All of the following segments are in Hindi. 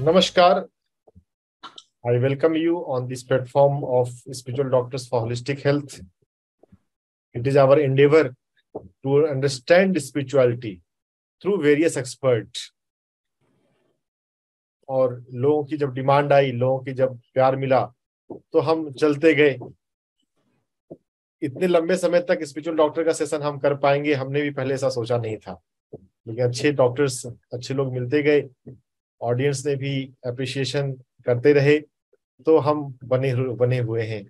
Namaskar. I welcome you on this platform of Spiritual Doctors for Holistic Health. It is our endeavor to understand spirituality through various experts. और लोगों की जब डिमांड आई, लोगों की जब प्यार मिला, तो हम चलते गए। इतने लंबे समय तक स्पिरिचुअल डॉक्टर का सेशन हम कर पाएंगे, हमने भी पहले ऐसा सोचा नहीं था। लेकिन अच्छे डॉक्टर्स, अच्छे लोग मिलते गए, ऑडियंस ने भी अप्रिशिएशन करते रहे, तो हम बने हुए हैं।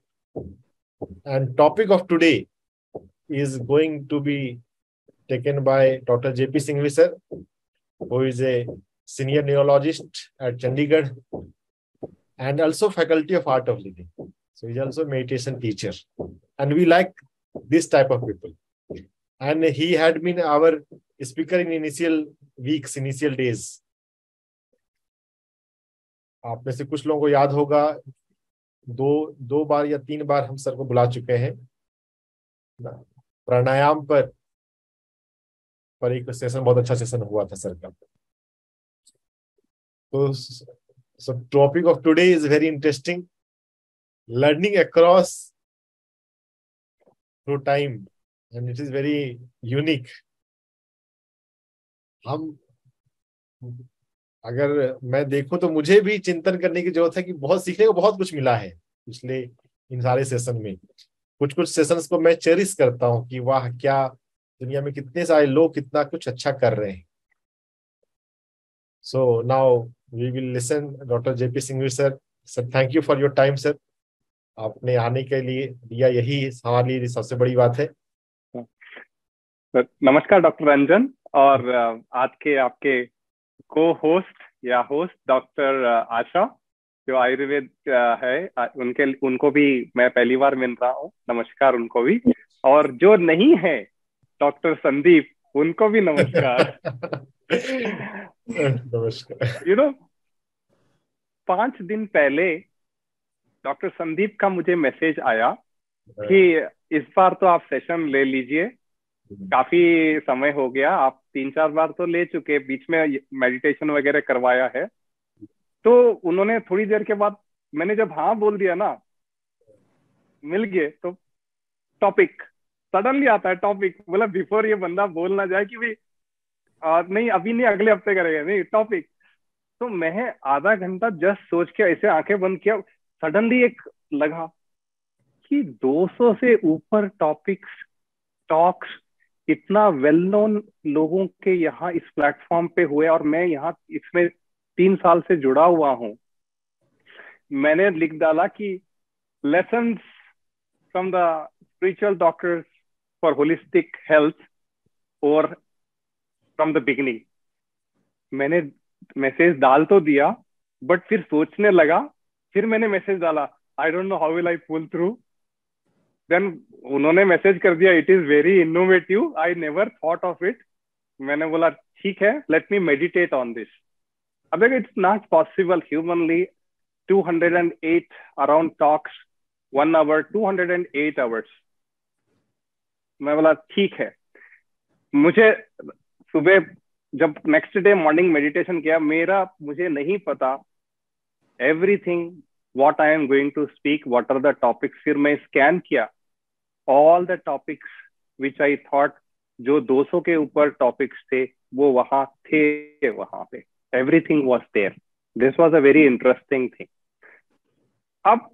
And topic of today is going to be taken by Dr. J.P. Singhvi sir, who is a senior neurologist at Chandigarh and also faculty of art of living. So he's also a meditation teacher, and we like this type of people. And he had been our speaker in initial weeks, initial days. आप में से कुछ लोगों को याद होगा, दो बार या 3 बार हम सर को बुला चुके हैं। प्राणायाम पर एक सेशन, बहुत अच्छा सेशन हुआ था सर का। तो so topic of today is very interesting, learning across through time, and it is very unique. हम अगर मैं देखूं तो मुझे भी चिंतन करने की जरूरत है कि बहुत सीखने को बहुत कुछ मिला है पिछले इन सारे सेशन में। कुछ सेशंस को मैं चेरिश करता हूं कि वाह, क्या दुनिया में कितने सारे लोग कितना कुछ अच्छा कर रहे हैं। So now we will listen doctor JP Singhvi sir. Sir, thank you for your time sir. आपने आने के लिए दिया, यही हमारे लिए सबसे बड़ी बात है। नमस्कार डॉक्टर रंजन, और आज के आपके को होस्ट या होस्ट डॉक्टर आशा, जो आयुर्वेद है, उनको भी मैं पहली बार मिल रहा हूँ, नमस्कार उनको भी। और जो नहीं है डॉक्टर संदीप, उनको भी नमस्कार। नमस्कार। 5 दिन पहले डॉक्टर संदीप का मुझे मैसेज आया कि इस बार तो आप सेशन ले लीजिए, काफी समय हो गया, आप 3-4 बार तो ले चुके, बीच में मेडिटेशन वगैरह करवाया है। तो उन्होंने थोड़ी देर के बाद, मैंने जब हाँ बोल दिया ना, मिल गए, तो टॉपिक सडनली आता है। टॉपिक मतलब बिफोर ये बंदा बोल ना जाए कि भाई नहीं अभी नहीं, अगले हफ्ते करेगा, नहीं टॉपिक। तो मैं आधा घंटा जस्ट सोच के ऐसे आंखें बंद किया, सडनली एक लगा कि 200 से ऊपर टॉक्स इतना वेल नोन लोगों के यहाँ इस प्लेटफॉर्म पे हुए, और मैं यहाँ इसमें 3 साल से जुड़ा हुआ हूँ। मैंने लिख डाला कि lessons from the spiritual doctors for holistic health और फ्रॉम द बिगिनिंग। मैंने मैसेज डाल तो दिया, बट फिर सोचने लगा, फिर मैंने मैसेज डाला, I don't know how will I pull through. Then उन्होंने मैसेज कर दिया, it is very innovative, I never thought of it. मैंने बोला ठीक है, let me meditate on this. अब it's not possible humanly, 208 around talks 1 hour, 208 hours। मैं बोला ठीक है। मुझे सुबह जब नेक्स्ट डे मॉर्निंग मेडिटेशन किया, मुझे नहीं पता everything what I am going to speak, what are the topics. फिर मैं स्कैन किया all the topics which I thought, जो 200 के ऊपर टॉपिक्स थे वो वहां थे, वहां पे everything was there. This was a very interesting thing. अब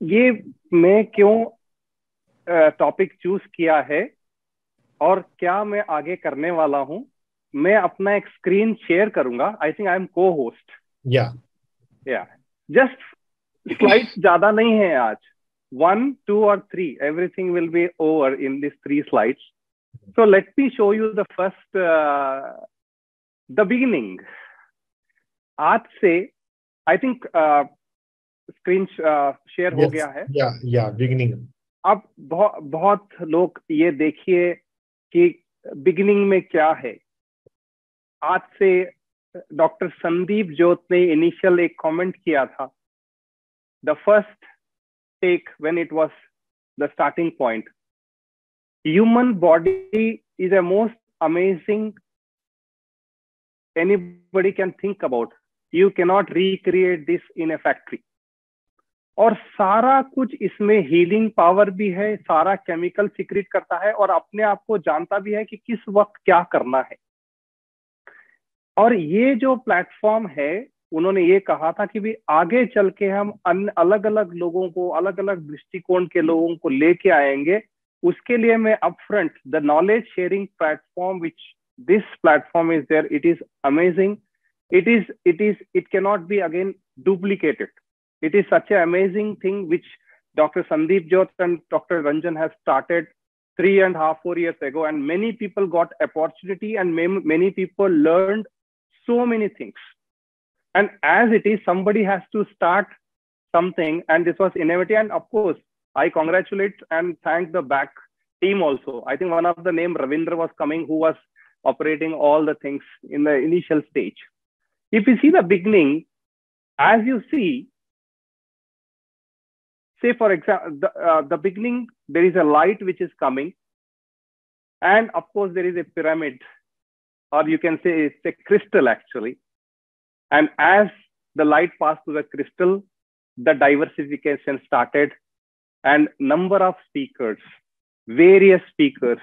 ये मैं क्यों टॉपिक चूज किया है और क्या मैं आगे करने वाला हूं, मैं अपना एक स्क्रीन शेयर करूंगा। आई थिंक आई एम को होस्ट। या जस्ट स्लाइड्स ज्यादा नहीं है आज, 1, 2 और 3, everything will be over in these 3 slides. So let me show you the first, the beginning. आज से I think स्क्रीन शेयर हो गया है। बिगिनिंग। अब बहुत लोग ये देखिए कि बिगिनिंग में क्या है। आज से डॉक्टर संदीप जोत ने इनिशियल एक कमेंट किया था, the first take when it was the starting point. Human body is a most amazing anybody can think about. You cannot recreate this in A factory. और सारा कुछ इसमें हीलिंग पावर भी है, सारा केमिकल सीक्रेट करता है और अपने आप को जानता भी है कि किस वक्त क्या करना है। और ये जो प्लेटफॉर्म है, उन्होंने ये कहा था कि भी आगे चल के हम अलग अलग लोगों को, अलग अलग दृष्टिकोण के लोगों को लेके आएंगे। उसके लिए मैं upfront the knowledge sharing platform which this platform is there, it is amazing, it cannot be again duplicated. It is such an amazing thing which Dr. Sandeep Jyot and Dr. Ranjan has started 3.5, 4 years ago, and many people got opportunity and many people learned so many things. And as it is, somebody has to start something, and this was innovative. And of course, I congratulate and thank the back team also. I think one of the name Ravindra was coming, who was operating all the things in the initial stage. If you see the beginning, as you see, say for example, the beginning, there is a light which is coming, and of course there is a pyramid, or you can say it's a crystal actually. And as the light passed through the crystal, the diversification started, and number of speakers, various speakers,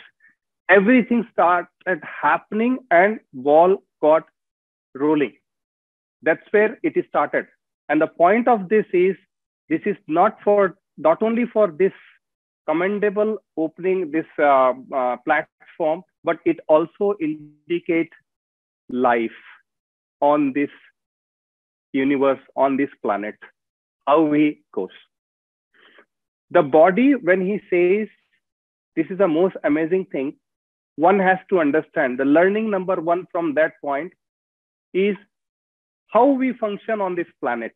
everything started happening, and ball got rolling. That's where it is started. And the point of this is not only for this commendable opening, this platform, but it also indicates life on this universe, on this planet, how he goes. The body, when he says this is the most amazing thing, one has to understand the learning number one from that point is how we function on this planet.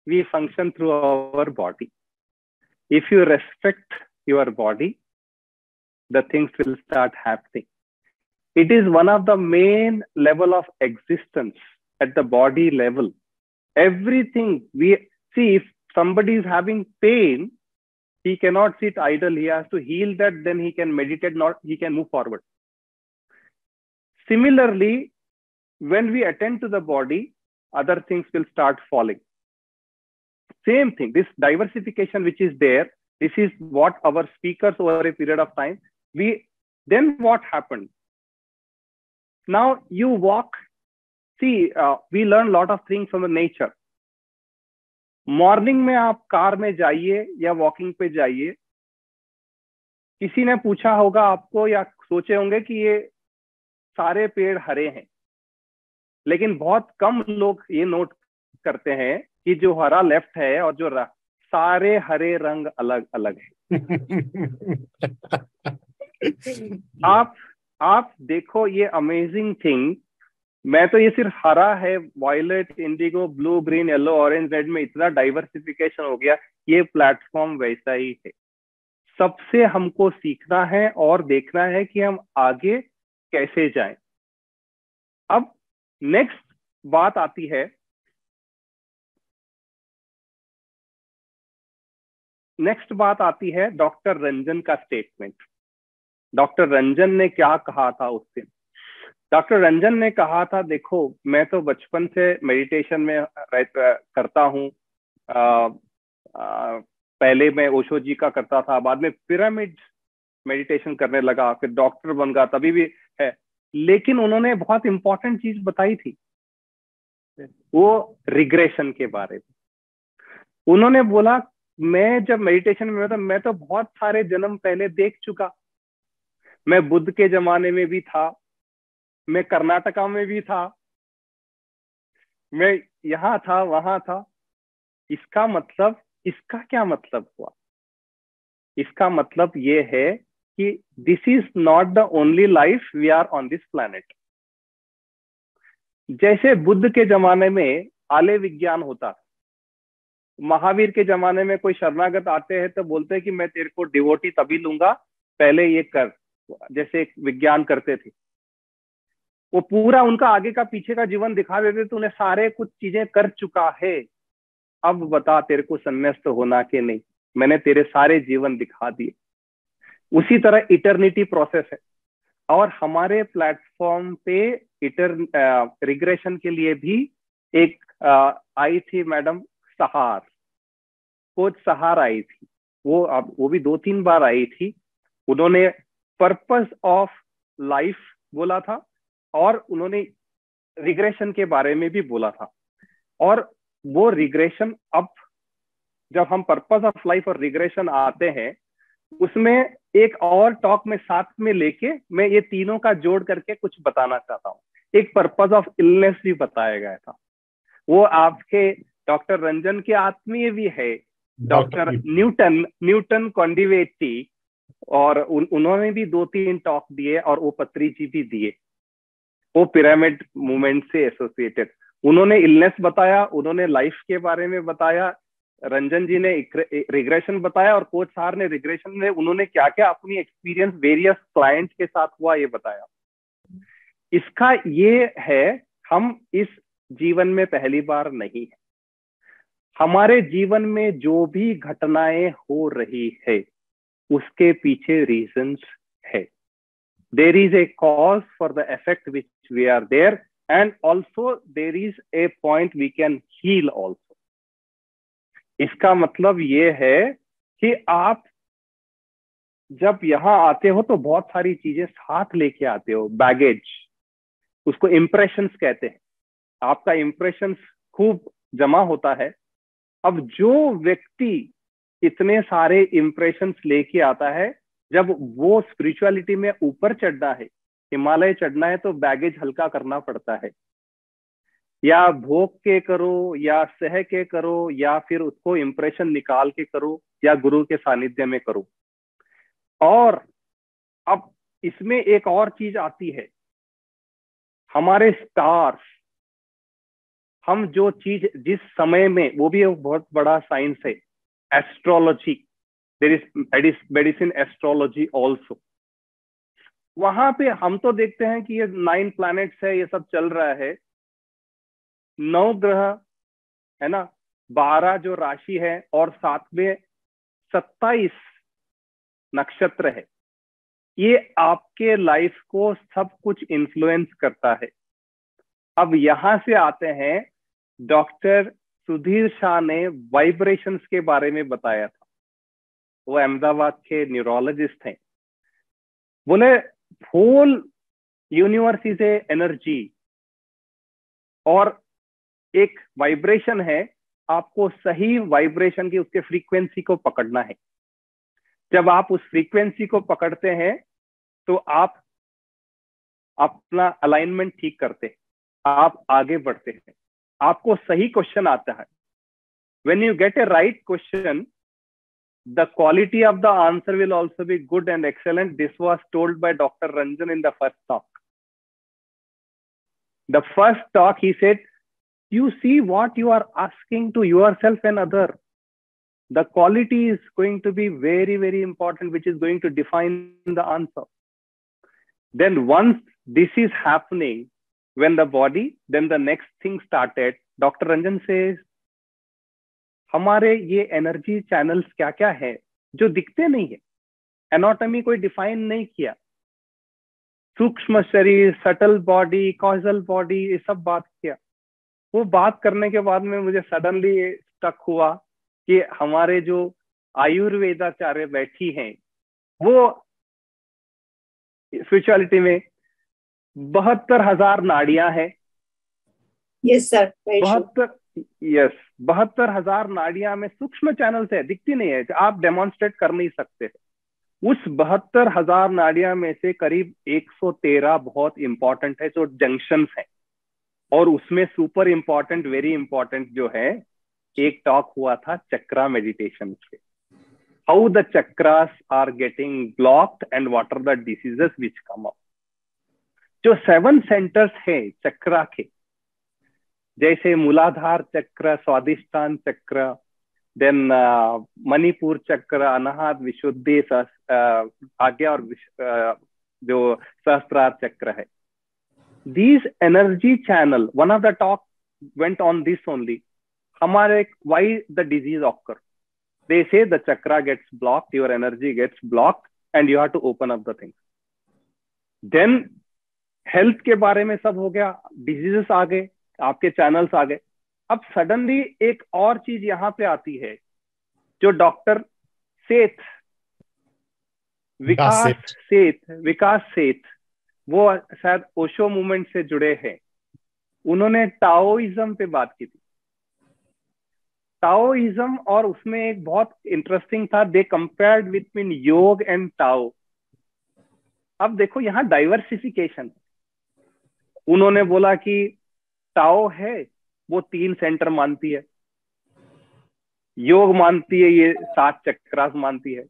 We function through our body. If you respect your body, the things will start happening. It is one of the main level of existence at the body level. Everything we see, if somebody is having pain, he cannot sit idle. He has to heal that, then he can meditate, not he can move forward. Similarly, when we attend to the body, other things will start falling. Same thing, this diversification which is there, this is what our speakers over a period of time, then what happened? Now you walk, see, we learn a lot of things from the nature. Morning में आप कार में जाइए या वॉकिंग पे जाइए, किसी ने पूछा होगा आपको या सोचे होंगे कि ये सारे पेड़ हरे हैं, लेकिन बहुत कम लोग ये नोट करते हैं कि जो हरा लेफ्ट है और जो सारे हरे रंग अलग अलग है। आप देखो ये अमेजिंग थिंग, मैं तो ये सिर्फ हरा है, violet, indigo, blue, green, yellow, orange, red में इतना डाइवर्सिफिकेशन हो गया। ये प्लेटफॉर्म वैसा ही है। सबसे हमको सीखना है और देखना है कि हम आगे कैसे जाएं। अब नेक्स्ट बात आती है डॉक्टर रंजन का स्टेटमेंट। डॉक्टर रंजन ने क्या कहा था उस दिन? डॉक्टर रंजन ने कहा था, देखो मैं तो बचपन से मेडिटेशन में करता हूँ, पहले मैं ओशो जी का करता था, बाद में पिरामिड मेडिटेशन करने लगा, फिर डॉक्टर बन गया, तभी भी है। लेकिन उन्होंने बहुत इंपॉर्टेंट चीज बताई थी, वो रिग्रेशन के बारे में। उन्होंने बोला, मैं जब मेडिटेशन में था, मैं तो बहुत सारे जन्म पहले देख चुका। मैं बुद्ध के जमाने में भी था, मैं कर्नाटका में भी था, मैं यहाँ था, वहां था। इसका क्या मतलब हुआ? इसका मतलब ये है कि this is not the only life we are on this planet. जैसे बुद्ध के जमाने में आलय विज्ञान होता, महावीर के जमाने में कोई शरणागत आते हैं तो बोलते हैं कि मैं तेरे को डिवोटी तभी लूंगा, पहले ये कर, जैसे एक विज्ञान करते थे। वो पूरा उनका आगे का पीछे का जीवन दिखा देते, तो उन्हें सारे कुछ चीजें कर चुका है, अब बता तेरे को संन्यास्त होना कि नहीं, मैंने तेरे सारे जीवन दिखा दिए। उसी तरह इटर्निटी प्रोसेस है। और हमारे प्लेटफॉर्म पे रिग्रेशन के लिए भी एक आई थी मैडम सहार, कोच सहार आई थी, वो भी 2-3 बार आई थी। उन्होंने पर्पस ऑफ लाइफ बोला था और उन्होंने रिग्रेशन के बारे में भी बोला था। और वो रिग्रेशन, अब जब हम पर्पस ऑफ लाइफ और रिग्रेशन आते हैं, उसमें एक और टॉक में साथ में लेके मैं ये तीनों का जोड़ करके कुछ बताना चाहता हूँ। एक पर्पस ऑफ इलनेस भी बताया गया था, वो आपके डॉक्टर रंजन के आत्मीय भी है, डॉक्टर न्यूटन कॉन्डिवेटी, और उन्होंने भी 2-3 टॉक दिए और वो पत्री जी भी दिए, वो पिरामिड मूवमेंट से एसोसिएटेड। उन्होंने इलनेस बताया, उन्होंने लाइफ के बारे में बताया, रंजन जी ने रिग्रेशन बताया, और कोच सार ने रिग्रेशन में उन्होंने क्या क्या अपनी एक्सपीरियंस वेरियस क्लाइंट के साथ हुआ ये बताया। इसका ये है, हम इस जीवन में पहली बार नहीं है, हमारे जीवन में जो भी घटनाएं हो रही है उसके पीछे रीजंस है। There is a cause for the effect which we are there, and also there is a point we can heal also. इसका मतलब ये है कि आप जब यहाँ आते हो तो बहुत सारी चीजें साथ लेके आते हो, बैगेज, उसको इम्प्रेशंस कहते हैं। आपका इम्प्रेशंस खूब जमा होता है। अब जो व्यक्ति इतने सारे इम्प्रेशंस लेके आता है, जब वो स्पिरिचुअलिटी में ऊपर चढ़ना है, हिमालय चढ़ना है, तो बैगेज हल्का करना पड़ता है। या भोग के करो, या सह के करो, या फिर उसको इम्प्रेशन निकाल के करो, या गुरु के सानिध्य में करो। और अब इसमें एक और चीज आती है, हमारे स्टार्स, हम जो चीज जिस समय में, वो भी एक बहुत बड़ा साइंस है, astrology, there is medicine astrology also. वहां पे हम तो देखते हैं कि ये 9 प्लैनेट्स है, ये सब चल रहा है, 9 ग्रह है ना, 12 जो राशि है, और साथ में 27 नक्षत्र है। ये आपके लाइफ को सब कुछ इन्फ्लुएंस करता है। अब यहां से आते हैं, डॉक्टर सुधीर शाह ने वाइब्रेशंस के बारे में बताया था। वो अहमदाबाद के न्यूरोलॉजिस्ट हैं। बोले whole universe is a energy, और एक वाइब्रेशन है, आपको सही वाइब्रेशन की, उसके फ्रीक्वेंसी को पकड़ना है। जब आप उस फ्रीक्वेंसी को पकड़ते हैं तो आप अपना अलाइनमेंट ठीक करते हैं, आप आगे बढ़ते हैं, आपको सही क्वेश्चन आता है। When you get A right question, the quality of the answer will also be good and excellent. This was told by Dr. Ranjan in the first talk. The first talk, he said, you see what you are asking to yourself and other. The quality is going to be very, very important, which is going to define the answer. Then once this is happening, when the body, then the next thing started. Dr. Ranjan says, हमारे ये एनर्जी चैनल्स क्या क्या है जो दिखते नहीं है, एनाटॉमी कोई डिफाइन नहीं किया, सूक्ष्म शरीर, सटल बॉडी, कॉजल बॉडी, ये सब बात किया। वो बात करने के बाद में मुझे सडनली स्टक हुआ कि हमारे जो आयुर्वेदाचार्य बैठी हैं, वो स्पिरिचुअलिटी में 72,000 नाड़ियां हैं। यस सर, 72,000 नाड़ियां में सूक्ष्म चैनल है, दिखती नहीं है, आप डेमोन्स्ट्रेट कर नहीं सकते। उस 72,000 नाड़ियां में से करीब 113 बहुत इंपॉर्टेंट है, जो जंक्शंस हैं, और उसमें सुपर इंपॉर्टेंट, वेरी इंपॉर्टेंट जो है, एक टॉक हुआ था चक्रा मेडिटेशन पे, how the chakras are getting blocked and what are the diseases which come up. जो 7 सेंटर्स हैं चक्रा के, जैसे मूलाधार चक्र, स्वादिष्ठान चक्र, देन मणिपुर चक्र, अनाहत, विशुद्धि, आज्ञा, और जो सहस्त्रार चक्र है, these energy channel, one of the talk went on this only, हमारे why the disease occur, they say the chakra gets blocked, your energy gets blocked, and you have to open up the things. Then health के बारे में सब हो गया, डिजीजेस आ गए, आपके चैनल्स आ गए। अब सडनली एक और चीज यहाँ पे आती है, जो डॉक्टर सेठ, विकास विकास सेठ। विकास सेठ, वो शायद ओशो मूवमेंट से जुड़े हैं। उन्होंने टाओइज्म पे बात की थी। टाओइज्म, और उसमें एक बहुत इंटरेस्टिंग था, दे कंपेयर्ड बिटवीन योग एंड टाओ। अब देखो यहाँ डाइवर्सिफिकेशन। उन्होंने बोला कि टाओ है वो 3 सेंटर मानती है, योग मानती है ये 7 चक्रास मानती है।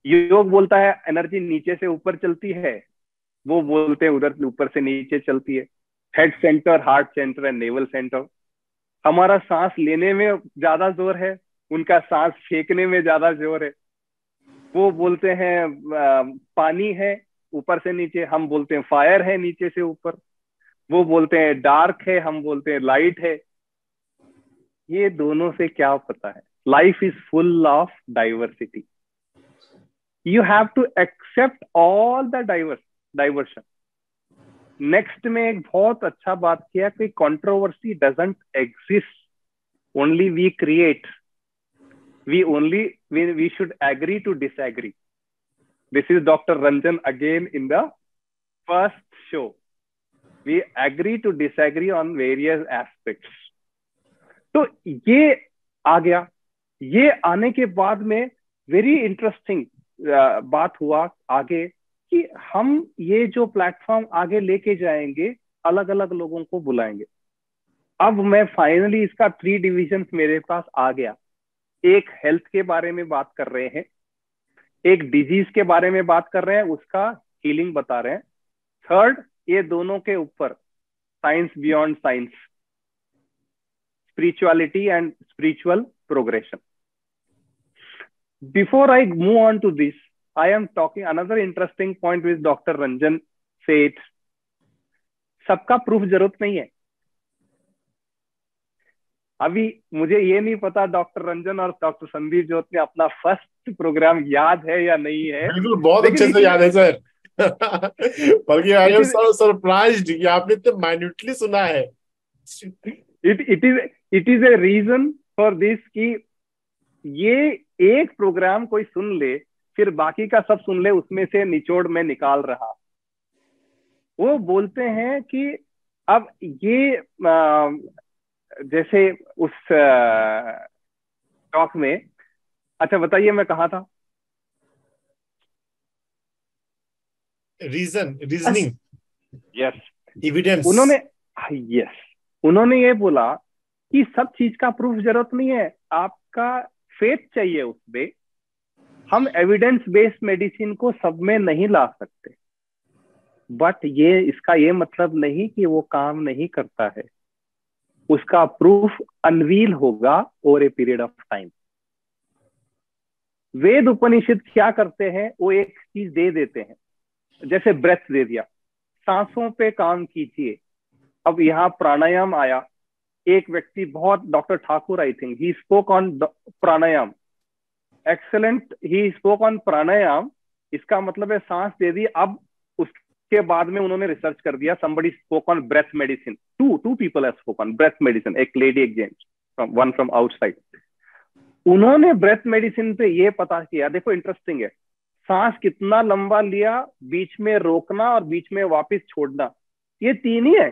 योग बोलता है एनर्जी नीचे से ऊपर चलती है, वो बोलते हैं उधर ऊपर से नीचे चलती है। Head centre, heart centre and naval centre. हमारा सांस लेने में ज्यादा जोर है, उनका सांस फेंकने में ज्यादा जोर है। वो बोलते हैं पानी है ऊपर से नीचे, हम बोलते हैं फायर है नीचे से ऊपर। वो बोलते हैं डार्क है, हम बोलते हैं लाइट है। ये दोनों से क्या पता है? Life is full of diversity. You have to accept all the diversion. Next में एक बहुत अच्छा बात किया कि controversy doesn't exist, only we create. we should agree to disagree. This is Dr. Ranjan again in the first show. We agree to disagree on various aspects. तो ये आ गया। ये आने के बाद में वेरी इंटरेस्टिंग बात हुआ आगे कि हम ये जो प्लेटफॉर्म आगे लेके जाएंगे, अलग अलग लोगों को बुलाएंगे। अब मैं फाइनली इसका 3 डिविजन मेरे पास आ गया। एक हेल्थ के बारे में बात कर रहे हैं, एक डिजीज के बारे में बात कर रहे हैं, उसका हीलिंग बता रहे हैं। थर्ड, ये दोनों के ऊपर science beyond science, spirituality and spiritual progression. Before I move on to this, I am talking another interesting point with Dr. Ranjan said, सबका प्रूफ जरूरत नहीं है। अभी मुझे ये नहीं पता डॉक्टर रंजन और डॉक्टर संदीप जोत ने अपना फर्स्ट प्रोग्राम याद है या नहीं है। बिल्कुल, बहुत अच्छे से याद है सर। बल्कि आई एम सो सरप्राइज्ड कि आपने इतने माइन्यूटली सुना है। It is a reason for this कि ये एक प्रोग्राम कोई सुन ले, फिर बाकी का सब सुन ले, उसमें से निचोड़ में निकाल रहा। वो बोलते हैं कि अब ये जैसे उस टॉक में, अच्छा बताइए मैं कहा था? Reasoning, yes, evidence. उन्होंने ये बोला कि सब चीज का प्रूफ जरूरत नहीं है, आपका फेथ चाहिए उसमें। हम एविडेंस बेस्ड मेडिसिन को सब में नहीं ला सकते, बट ये इसका ये मतलब नहीं कि वो काम नहीं करता है। उसका प्रूफ अनवील होगा over a period of time. Veda Upanishad क्या करते हैं, वो एक चीज दे देते हैं, जैसे ब्रेथ दे दिया, सांसों पे काम कीजिए। अब यहाँ प्राणायाम आया, एक व्यक्ति बहुत, doctor Thakur I think, he spoke on pranayama, excellent, he spoke on pranayama. इसका मतलब है सांस दे दी। अब उसके बाद में उन्होंने रिसर्च कर दिया, somebody spoke on breath medicine, two people have spoken breath medicine, एक लेडी एक जेंट्स, one from outside। उन्होंने ब्रेथ मेडिसिन पे ये पता किया, देखो इंटरेस्टिंग है, सांस कितना लंबा लिया, बीच में रोकना और बीच में वापस छोड़ना, ये 3 ही है।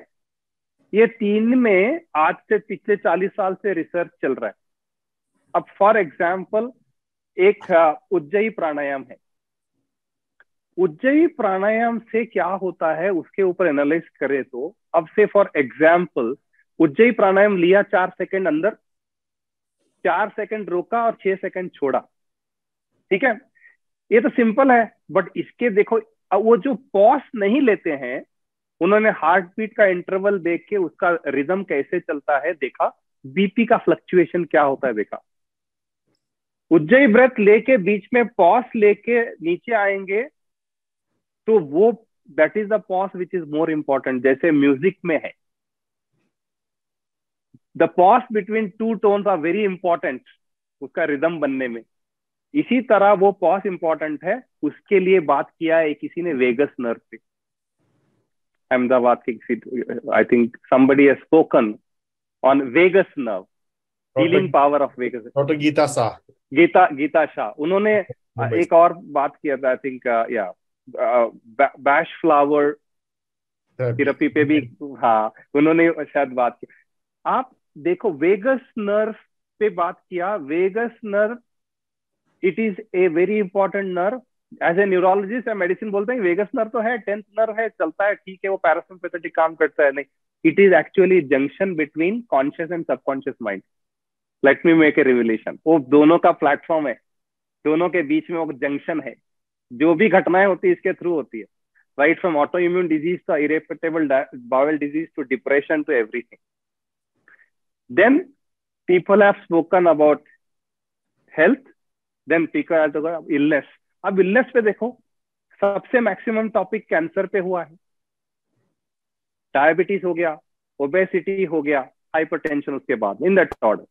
ये 3 में आज से पिछले 40 साल से रिसर्च चल रहा है। अब फॉर एग्जाम्पल एक उज्जयी प्राणायाम है। उज्जयी प्राणायाम से क्या होता है उसके ऊपर एनालाइज करें तो, अब से फॉर एग्जाम्पल उज्जयी प्राणायाम लिया, 4 सेकंड अंदर, 4 सेकंड रोका और 6 सेकंड छोड़ा, ठीक है? ये तो सिंपल है, बट इसके देखो वो जो पॉज नहीं लेते हैं, उन्होंने हार्ट बीट का इंटरवल देख के उसका रिदम कैसे चलता है देखा, बीपी का फ्लक्चुएशन क्या होता है देखा। उज्जयी ब्रेथ लेके बीच में पॉज लेके नीचे आएंगे तो वो that is the pause which is more important. जैसे म्यूजिक में है, the pause between 2 tones are very important उसका रिदम बनने में। इसी तरह वो पॉज इंपॉर्टेंट है, उसके लिए बात किया है किसी ने वेगस नर्व पे। अहमदाबाद की किसी, I think somebody has spoken on vagus nerve, healing power of vagus. Doctor Geeta Shah, Geeta Shah, उन्होंने मुंबई एक और बात किया था, आई थिंक या बैश फ्लावर से। थेरेपी पे भी, हाँ उन्होंने शायद बात की। आप देखो वेगस नर्व पे बात किया। Vagus nerve it is a very important nerve. As a neurologist या मेडिसिन बोलते हैं वेगस नर्व तो है, 10th नर्व है, चलता है, ठीक है, वो पैरासिम्पैथेटिक काम करता है, नहीं, it is actually junction between conscious and subconscious mind. Let me make a revelation, वो दोनों का प्लेटफॉर्म है, दोनों के बीच में वो जंक्शन है। जो भी घटनाएं होती है इसके थ्रू होती है, right from auto immune disease to irritable bowel disease to depression to everything. Then people have spoken about health, then people have talked illness. अब इलनेस पे देखो, सबसे मैक्सिमम टॉपिक कैंसर पे हुआ है, डायबिटीज हो गया, ओबेसिटी हो गया, हाइपरटेंशन उसके बाद, इन दैट ऑर्डर।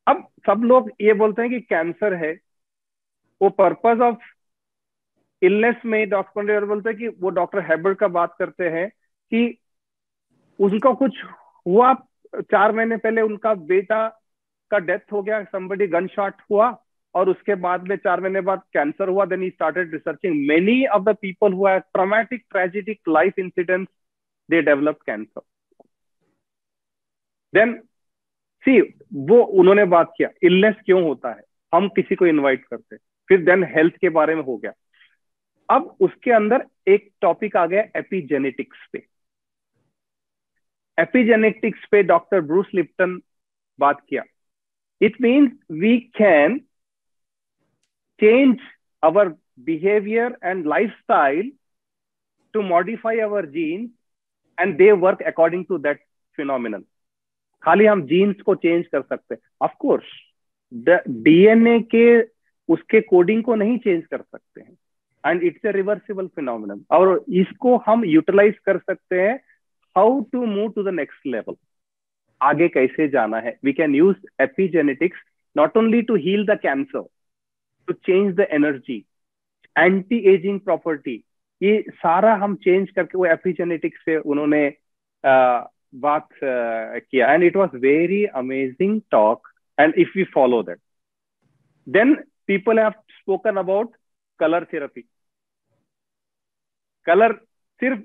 अब सब लोग ये बोलते हैं कि कैंसर है, वो पर्पस ऑफ इलनेस में डॉक्टर बोलते हैं कि वो डॉक्टर हैबर का बात करते हैं कि उनका कुछ हुआ 4 महीने पहले, उनका बेटा का डेथ हो गया, somebody गन शॉट हुआ, और उसके बाद में 4 महीने बाद कैंसर हुआ। Then he started researching many of the people who have traumatic tragedic life incidents, they develop cancer. Then see वो उन्होंने बात किया इलनेस क्यों होता है, हम किसी को इनवाइट करते, फिर देन हेल्थ के बारे में हो गया। अब उसके अंदर एक टॉपिक आ गया एपिजेनेटिक्स पे। एपिजेनेटिक्स पे डॉक्टर ब्रूस लिप्टन बात किया। It means we can change our behaviour and lifestyle to modify our genes and they work according to that phenomenon. खाली हम जीन्स को चेंज कर सकते हैं, ऑफ कोर्स डीएनए के उसके कोडिंग को नहीं चेंज कर सकते हैं, and it's a reversible phenomenon, और इसको हम यूटिलाइज कर सकते हैं how to move to the next level, आगे कैसे जाना है। We can use epigenetics not only to heal the cancer, to change the energy, anti ageing property, ये सारा हम चेंज करके, वो एपिजेनेटिक्स से उन्होंने बात किया, and it was very amazing talk, and if we follow that, then people have spoken about colour therapy. Colour सिर्फ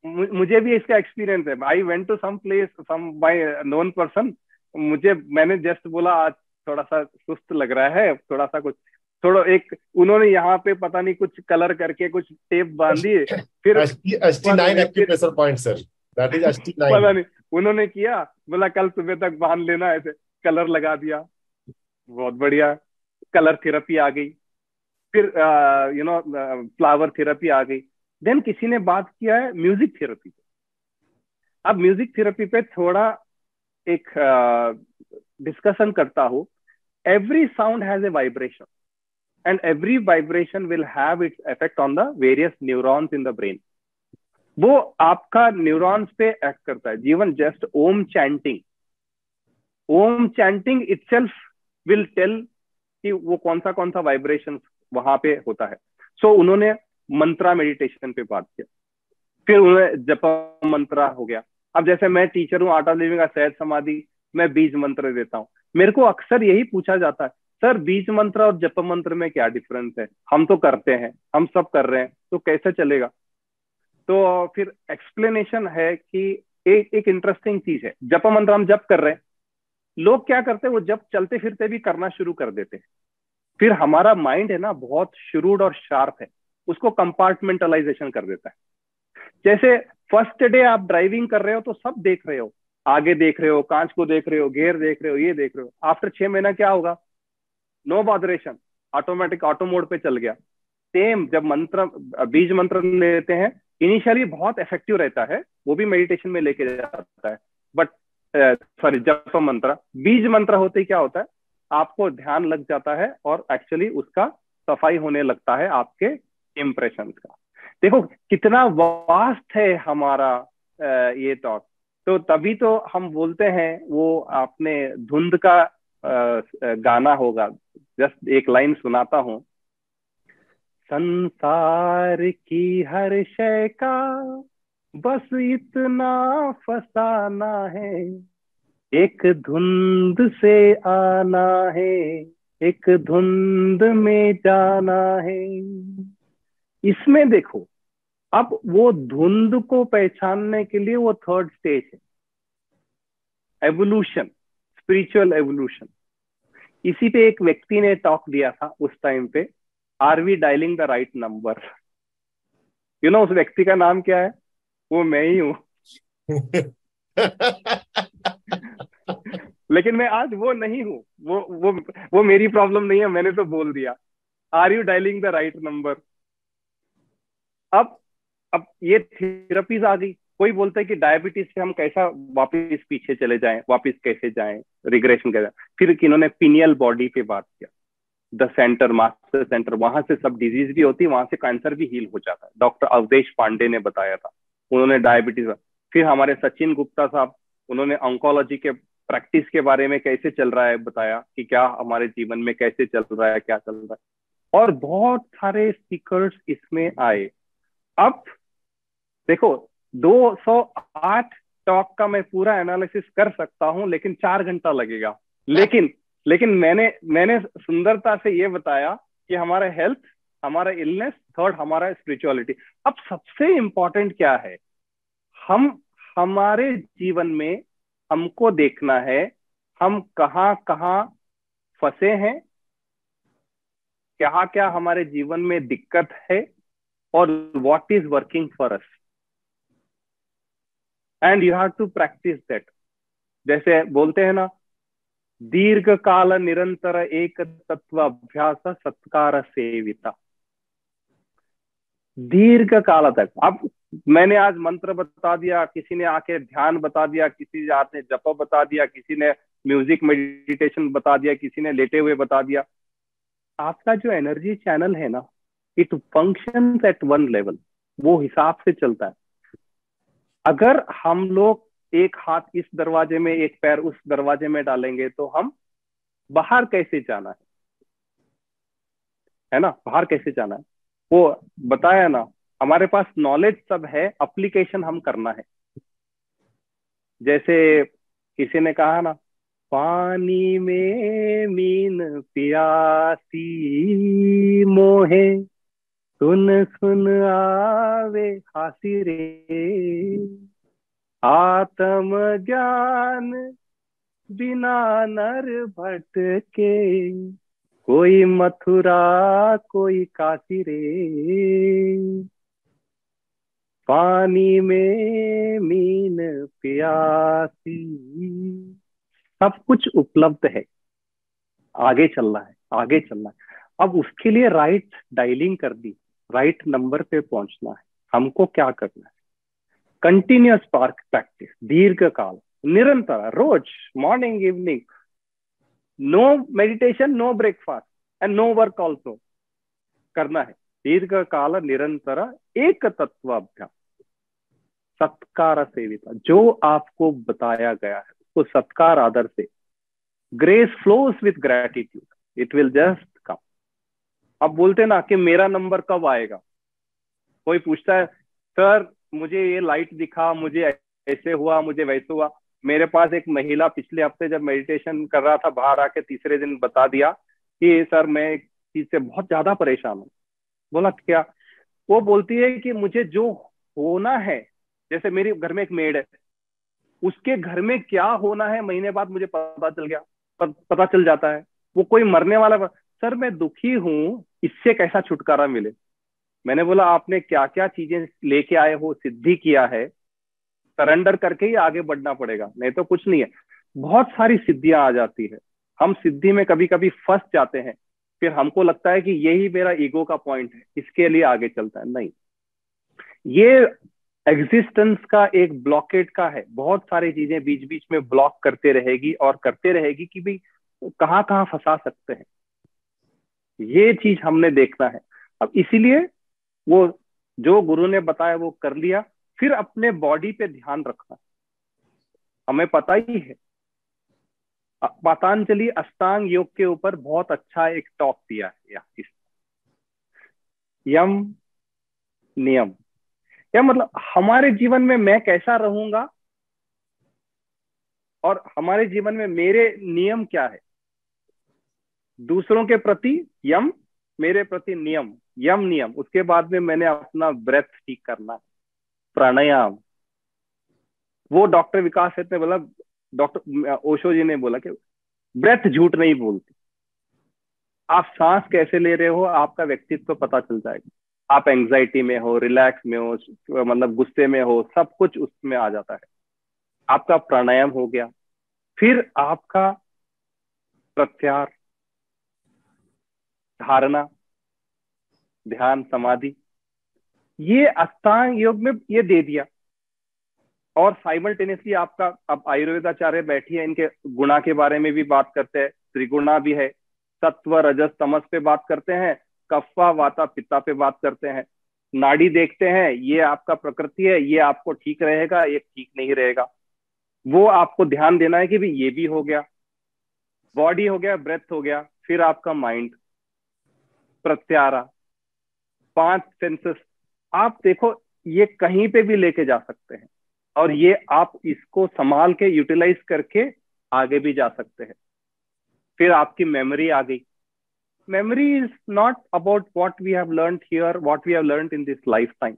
मुझे भी इसका एक्सपीरियंस है। I went to some place, some by known person, मैंने जस्ट बोला आज थोड़ा सा सुस्त लग रहा है, थोड़ा सा कुछ थोड़ा एक, उन्होंने यहाँ पे पता नहीं कुछ कलर करके कुछ टेप बांध दिए, फिर ST9 acupressure point sir, that is ST9। पता नहीं उन्होंने किया, बोला कल सुबह तक बांध लेना, ऐसे कलर लगा दिया, बहुत बढ़िया, कलर थेरेपी आ गई। फिर फ्लावर थेरेपी आ गई। देन किसी ने बात किया है म्यूजिक थेरेपी पे। अब म्यूजिक थेरेपी पे थोड़ा एक डिस्कशन करता हूं। Every sound has a vibration, and every vibration will have its effect on the various neurons in the brain. वो आपका न्यूरॉन्स पे एक्ट करता है। जीवन just Om chanting itself will tell कि वो कौन सा वाइब्रेशन वहां पे होता है। सो उन्होंने मंत्रा मेडिटेशन पे बात किया, फिर उन्होंने जप मंत्रा हो गया। अब जैसे मैं टीचर हूँ आर्ट ऑफ लिविंग का, सहज समाधि, मैं बीज मंत्र देता हूँ। मेरे को अक्सर यही पूछा जाता है, सर बीज मंत्र और जप मंत्र में क्या डिफरेंस है, हम तो करते हैं, हम सब कर रहे हैं, तो कैसे चलेगा। तो फिर एक्सप्लेनेशन है कि एक इंटरेस्टिंग चीज है, जप मंत्र हम जप कर रहे हैं, लोग क्या करते हैं वो जप चलते फिरते भी करना शुरू कर देते हैं। फिर हमारा माइंड है ना बहुत शुरूड और शार्प है, उसको कंपार्टमेंटलाइजेशन कर देता है। जैसे फर्स्ट डे आप ड्राइविंग कर रहे हो तो सब देख रहे हो, आगे देख रहे हो, कांच को देख रहे हो, गियर देख रहे हो, ये देख रहे हो। आफ्टर 6 महीना क्या होगा, no botheration, automatic auto mode पे चल गया। सेम जब बीज मंत्र लेते हैं, इनिशियली बहुत इफेक्टिव रहता है, वो भी मेडिटेशन में लेके जाता है, बट सॉरी जप मंत्र, बीज मंत्र होते ही क्या होता है, आपको ध्यान लग जाता है और एक्चुअली उसका सफाई होने लगता है आपके इम्प्रेशन का। देखो कितना वास्ट है हमारा ये टॉक। तो तभी तो हम बोलते हैं, वो आपने धुंध का गाना होगा, जस्ट एक लाइन सुनाता हूं। संसार की हर शय का बस इतना फसाना है, एक धुंध से आना है, एक धुंध में जाना है। इसमें देखो, अब वो धुंध को पहचानने के लिए वो थर्ड स्टेज है, एवोल्यूशन, स्पिरिचुअल एवोल्यूशन। इसी पे एक व्यक्ति ने टॉक दिया था उस टाइम पे, are we dialing the right number. उस व्यक्ति का नाम क्या है? वो मैं ही हूँ। लेकिन मैं आज वो नहीं हूँ, वो मेरी प्रॉब्लम नहीं है, मैंने तो बोल दिया। Are you dialing the right number? अब अब ये थेरेपीज आ गई। कोई बोलता है कि डायबिटीज से हम कैसा वापस पीछे चले जाएं, वापस कैसे जाएं, रिग्रेशन कैसे। फिर किन्होंने पिनियल बॉडी पे बात किया, द सेंटर, मास्टर सेंटर, वहां से सब डिजीज भी होती है, वहां से कैंसर भी हील हो जाता है। डॉक्टर अवधेश पांडे ने बताया था, उन्होंने डायबिटीज। फिर हमारे सचिन गुप्ता साहब, उन्होंने ऑन्कोलॉजी के प्रैक्टिस के बारे में कैसे चल रहा है बताया, कि क्या हमारे जीवन में कैसे चल रहा है, क्या चल रहा है। और बहुत सारे स्पीकर्स इसमें आए। अब देखो, 208 टॉक का मैं पूरा एनालिसिस कर सकता हूं, लेकिन 4 घंटा लगेगा। लेकिन लेकिन मैंने सुंदरता से ये बताया कि हमारा हेल्थ, हमारा इलनेस, थर्ड हमारा स्पिरिचुअलिटी। अब सबसे इंपॉर्टेंट क्या है, हम हमारे जीवन में हमको देखना है, हम कहाँ कहाँ फंसे हैं, क्या क्या हमारे जीवन में दिक्कत है, और what is working for us, and you have to practise that. जैसे बोलते हैं ना, दीर्घ काल निरंतर एक तत्व अभ्यास सत्कार सेविता। दीर्घ काल तक, अब मैंने आज मंत्र बता दिया, किसी ने आके ध्यान बता दिया, किसी ने आके जप बता दिया, किसी ने म्यूजिक मेडिटेशन बता दिया, किसी ने लेटे हुए बता दिया। आपका जो एनर्जी चैनल है ना, it functions eight one level, वो हिसाब से चलता है। अगर हम लोग एक हाथ इस दरवाजे में, एक पैर उस दरवाजे में डालेंगे, तो हम बाहर कैसे जाना है ना, बाहर कैसे जाना है, वो बताया ना। हमारे पास नॉलेज सब है, अप्लीकेशन हम करना है। जैसे किसी ने कहा ना, पानी में मीन प्यासी मोहे, सुन सुन आवे हासी रे, आत्म ज्ञान बिना नर भटके, कोई मथुरा कोई काशी रे, पानी में मीन प्यासी। सब कुछ उपलब्ध है, आगे चलना है, आगे चलना है। अब उसके लिए राइट डायलिंग कर दी, राइट नंबर पे पहुंचना है। हमको क्या करना है? कंटिन्यूअस प्रैक्टिस, दीर्घ काल, निरंतर, रोज, morning evening, no meditation, no breakfast and no work also करना है। दीर्घ काल निरंतर एक तत्व अभ्यास सत्कार सेविता। जो आपको बताया गया है उसको सत्कार, आदर से, grace flows with gratitude, it will just come. अब बोलते ना कि मेरा नंबर कब आएगा। कोई पूछता है, सर मुझे ये लाइट दिखा, मुझे ऐसे हुआ, मुझे वैसे हुआ। मेरे पास एक महिला पिछले हफ्ते जब मेडिटेशन कर रहा था, बाहर आके तीसरे दिन बता दिया कि सर मैं एक चीज से बहुत ज्यादा परेशान हूँ। बोला क्या? वो बोलती है कि मुझे जो होना है, जैसे मेरे घर में एक मेड है, उसके घर में क्या होना है महीने बाद मुझे पता चल गया, पता चल जाता है। वो कोई मरने वाला, सर मैं दुखी हूँ, इससे कैसा छुटकारा मिले। मैंने बोला आपने क्या क्या चीजें लेके आए हो, सिद्धि किया है, सरेंडर करके ही आगे बढ़ना पड़ेगा, नहीं तो कुछ नहीं है। बहुत सारी सिद्धियां आ जाती है, हम सिद्धि में कभी कभी फंस जाते हैं, फिर हमको लगता है कि यही मेरा ईगो का पॉइंट है, इसके लिए आगे चलता है। नहीं, ये एग्जिस्टेंस का एक ब्लॉकेट का है। बहुत सारी चीजें बीच बीच में ब्लॉक करते रहेगी और करते रहेगी कि भाई कहाँ कहाँ फंसा सकते हैं। ये चीज हमने देखना है। अब इसीलिए वो जो गुरु ने बताया वो कर लिया। फिर अपने बॉडी पे ध्यान रखना। हमें पता ही है, पतंजलि अष्टांग योग के ऊपर बहुत अच्छा एक टॉक दिया है, यम नियम। क्या मतलब हमारे जीवन में मैं कैसा रहूंगा और हमारे जीवन में मेरे नियम क्या है। दूसरों के प्रति यम, मेरे प्रति नियम, यम नियम। उसके बाद में मैंने अपना ब्रेथ ठीक करना है, प्राणायाम। वो डॉक्टर विकास सेठ ने बोला, डॉक्टर ओशो जी ने बोला कि ब्रेथ झूठ नहीं बोलती। आप सांस कैसे ले रहे हो आपका व्यक्तित्व पता चल जाएगा। आप एंग्जाइटी में हो, रिलैक्स में हो, मतलब गुस्से में हो, सब कुछ उसमें आ जाता है। आपका प्राणायाम हो गया। फिर आपका प्रत्याहार, धारणा, ध्यान, समाधि, ये अष्टांग योग में ये दे दिया। और साइमल्टेनियसली आपका, अब आयुर्वेदाचार्य बैठिए, इनके गुणा के बारे में भी बात करते हैं। त्रिगुणा भी है, सत्व रजस तमस पे बात करते हैं, कफ्फा वाता पित्ता पे बात करते हैं। नाड़ी देखते हैं, ये आपका प्रकृति है, ये आपको ठीक रहेगा, ये ठीक नहीं रहेगा। वो आपको ध्यान देना है कि भी ये भी हो गया, बॉडी हो गया, ब्रेथ हो गया। फिर आपका माइंड, प्रत्यारा, 5 सेंसेस। आप देखो ये कहीं पे भी लेके जा सकते हैं और ये आप इसको संभाल के यूटिलाइज करके आगे भी जा सकते हैं। फिर आपकी मेमोरी आ गई। Memory is not about what we have learned here, what we have learned in this lifetime.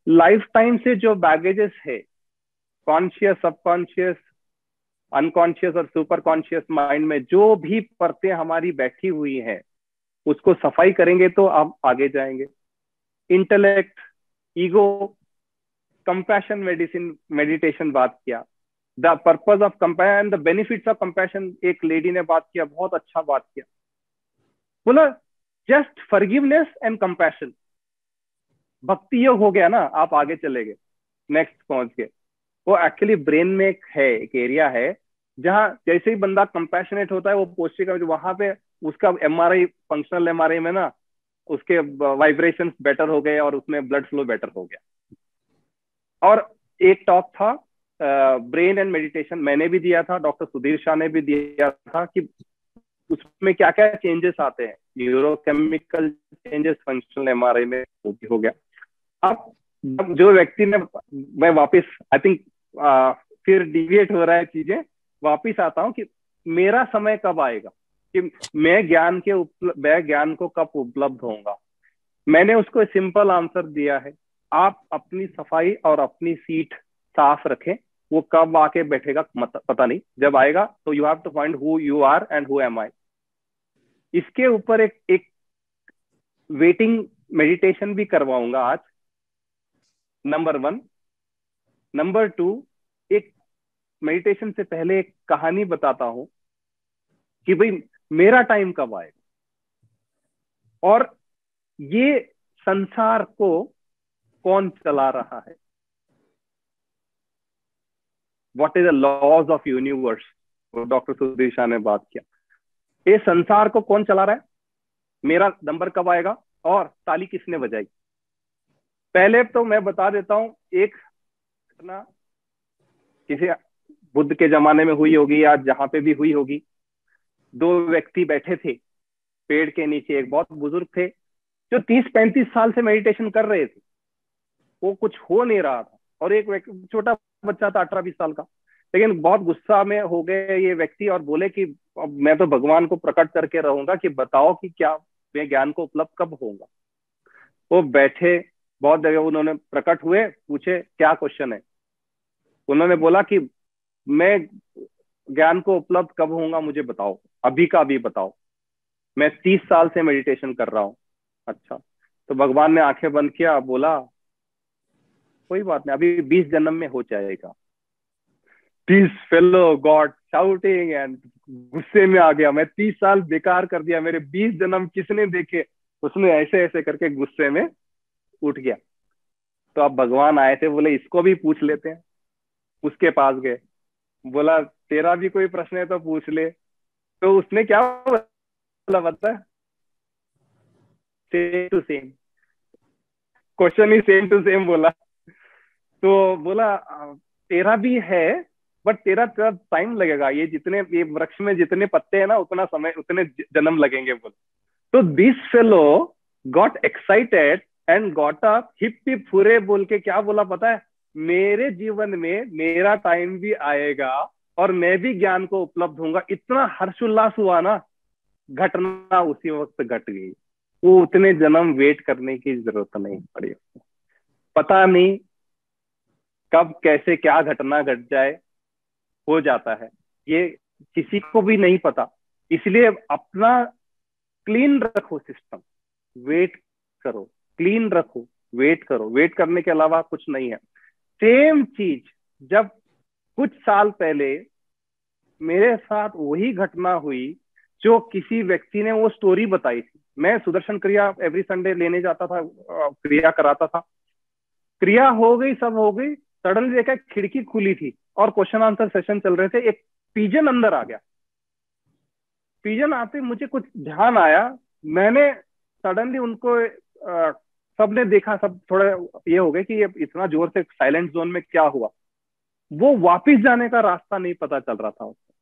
Lifetime से जो बैगेजेस है, कॉन्शियस, सबकॉन्शियस, अनकॉन्शियस और सुपर कॉन्शियस माइंड में जो भी परतें हमारी बैठी हुई हैं, उसको सफाई करेंगे तो आप आगे जाएंगे। Intellect, ego, compassion medicine, meditation बात किया। The purpose of compassion, the benefits of compassion, एक लेडी ने बात किया, बहुत अच्छा बात किया। बोला जस्ट फॉरगिवनेस एंड कंपैशन, भक्ति योग हो गया ना, आप आगे चले गए, नेक्स्ट पहुंच गए। वो एक्चुअली ब्रेन में एक है, एक एरिया है जहां जैसे ही बंदा कंपैशनेट होता है, वो पोस्टिक, वहां पे उसका एमआरआई, फंक्शनल एमआरआई में ना उसके वाइब्रेशंस बेटर हो गए और उसमें ब्लड फ्लो बेटर हो गया। और एक टॉक था ब्रेन एंड मेडिटेशन, मैंने भी दिया था, डॉक्टर सुधीर शाह ने भी दिया था, कि उसमें क्या क्या चेंजेस आते हैं, न्यूरोकेमिकल चेंजेस, फंक्शनल एमआरआई में वो भी हो गया। अब जो व्यक्ति ने, मैं वापस आई थिंक फिर डिविएट हो रहा है चीजें, वापिस आता हूँ कि मेरा समय कब आएगा, कि मैं ज्ञान को कब उपलब्ध होऊंगा। मैंने उसको सिंपल आंसर दिया है, आप अपनी सफाई और अपनी सीट साफ रखें, वो कब आके बैठेगा पता नहीं, जब आएगा तो you have to find who you are and who am I. इसके ऊपर एक वेटिंग मेडिटेशन भी करवाऊंगा आज, नंबर 1। नंबर 2, एक मेडिटेशन से पहले एक कहानी बताता हूं कि भाई मेरा टाइम कब आएगा और ये संसार को कौन चला रहा है। What is the laws of universe, doctor Sudhir Shah ने बात किया। ये संसार को कौन चला रहा है, मेरा नंबर कब आएगा और ताली किसने बजाई। पहले तो मैं बता देता हूं, एक घटना किसी बुद्ध के जमाने में हुई होगी या जहां पे भी हुई होगी। 2 व्यक्ति बैठे थे पेड़ के नीचे, एक बहुत बुजुर्ग थे जो 30-35 साल से मेडिटेशन कर रहे थे, वो कुछ हो नहीं रहा था, और एक छोटा बच्चा था 18-20 साल का। लेकिन बहुत गुस्सा में हो गए ये व्यक्ति और बोले कि अब मैं तो भगवान को प्रकट करके रहूंगा, कि बताओ कि क्या मैं ज्ञान को उपलब्ध कब होऊंगा। वो बैठे, बहुत जगह उन्होंने प्रकट हुए, पूछे क्या क्वेश्चन है। उन्होंने बोला कि मैं ज्ञान को उपलब्ध कब होऊंगा मुझे बताओ, अभी का अभी बताओ, मैं 30 साल से मेडिटेशन कर रहा हूँ। अच्छा, तो भगवान ने आंखें बंद किया, बोला कोई बात नहीं, अभी 20 जन्म में हो जाएगा। This fellow God shouting and गुस्से में आ गया, मैं 30 साल बेकार कर दिया, मेरे 20 जन्म किसने देखे। उसने ऐसे ऐसे करके गुस्से में उठ गया। तो अब भगवान आए थे, बोले इसको भी पूछ लेते हैं। उसके पास गए, बोला तेरा भी कोई प्रश्न है तो पूछ ले। तो उसने क्या बोला पता है, सेम टू सेम क्वेश्चन ही सेम टू सेम बोला। तो बोला तेरा भी है, बट तेरा टाइम लगेगा, ये वृक्ष में जितने पत्ते हैं ना, उतने जन्म लगेंगे बोले। तो this fellow got excited and got up, hip hip hurray बोल के क्या बोला पता है? मेरे जीवन में मेरा टाइम भी आएगा और मैं भी ज्ञान को उपलब्ध होऊंगा। इतना हर्षोल्लास हुआ ना, घटना उसी वक्त घट गई। वो उतने जन्म वेट करने की जरूरत नहीं पड़ी। पता नहीं कब कैसे क्या घटना घट जाए, हो जाता है, ये किसी को भी नहीं पता। इसलिए अपना क्लीन रखो सिस्टम, वेट करो, क्लीन रखो, वेट करो। वेट करने के अलावा कुछ नहीं है। सेम चीज जब कुछ साल पहले मेरे साथ वही घटना हुई जो किसी व्यक्ति ने वो स्टोरी बताई थी। मैं सुदर्शन क्रिया एवरी संडे लेने जाता था, क्रिया कराता था। क्रिया हो गई, सब हो गई, सडनली देखा खिड़की खुली थी और क्वेश्चन आंसर सेशन चल रहे थे। एक पिजन अंदर आ गया। पिजन आते मुझे कुछ ध्यान आया, मैंने सडनली उनको सबने देखा, सब थोड़ा ये हो गए कि ये इतना जोर से साइलेंट जोन में क्या हुआ। वो वापिस जाने का रास्ता नहीं पता चल रहा था उसको।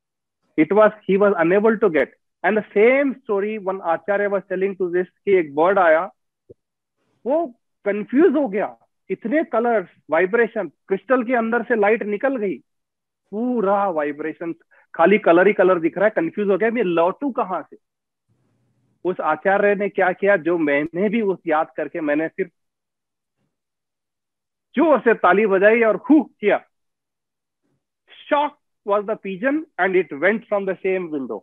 he was unable to get, and the same story one Acharya was telling to this कि एक बर्ड आया, वो कंफ्यूज हो गया। इतने कलर्स, वाइब्रेशन, क्रिस्टल के अंदर से लाइट निकल गई, पूरा वाइब्रेशन, खाली कलर ही कलर दिख रहा है। कंफ्यूज हो गया, मैं लौटू कहां से। उस आचार्य ने क्या किया, जो मैंने भी उस याद करके मैंने सिर्फ जोर से ताली बजाई और हु किया। Shock was the pigeon and it went from the same window,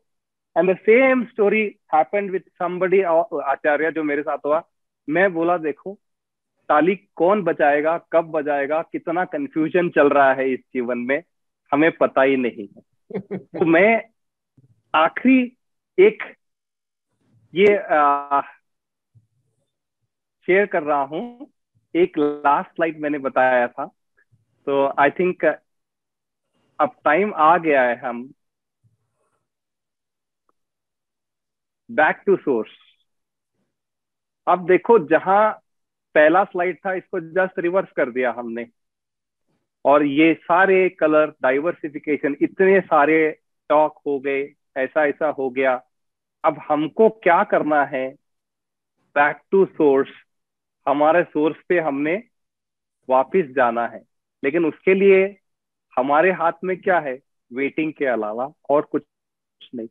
and the same story happened with somebody, आचार्य जो मेरे साथ हुआ। मैं बोला देखो, ताली कौन बजाएगा, कब बजाएगा, कितना कंफ्यूजन चल रहा है इस जीवन में, हमें पता ही नहीं है। तो मैं आखिरी एक ये शेयर कर रहा हूं। एक लास्ट स्लाइड मैंने बताया था, तो आई थिंक अब टाइम आ गया है, हम बैक टू सोर्स। अब देखो, जहां पहला स्लाइड था इसको जस्ट रिवर्स कर दिया हमने, और ये सारे कलर डाइवर्सिफिकेशन, इतने सारे टॉक हो गए, ऐसा ऐसा हो गया। अब हमको क्या करना है? बैक टू सोर्स, हमारे सोर्स पे हमने वापस जाना है। लेकिन उसके लिए हमारे हाथ में क्या है? वेटिंग के अलावा और कुछ नहीं।